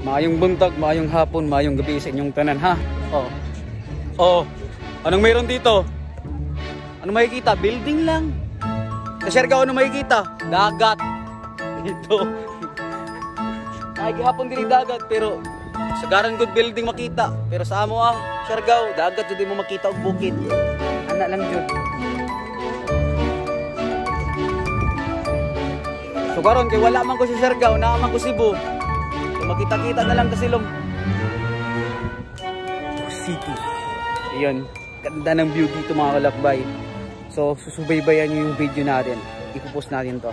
Maayong buntag, maayong hapon, maayong gabi sa inyong tanan ha. Oh. Oh. Anong mayroon dito? Ano makikita? Building lang. Sa Siargao ano makikita? Dagat. Ito. Ay gihapon diri dagat pero sa garan good building makita. Pero sa amo Siargao, dagat jud mo makita og bukid. Ana lang jud. So karon kay wala man ko sa Siargao, naa man ko Cebu. Makita-kita na lang sa silong City. Iyon, ganda ng view dito mga kalakbay. So susubaybayan nyo yung video natin. Ipopost natin to.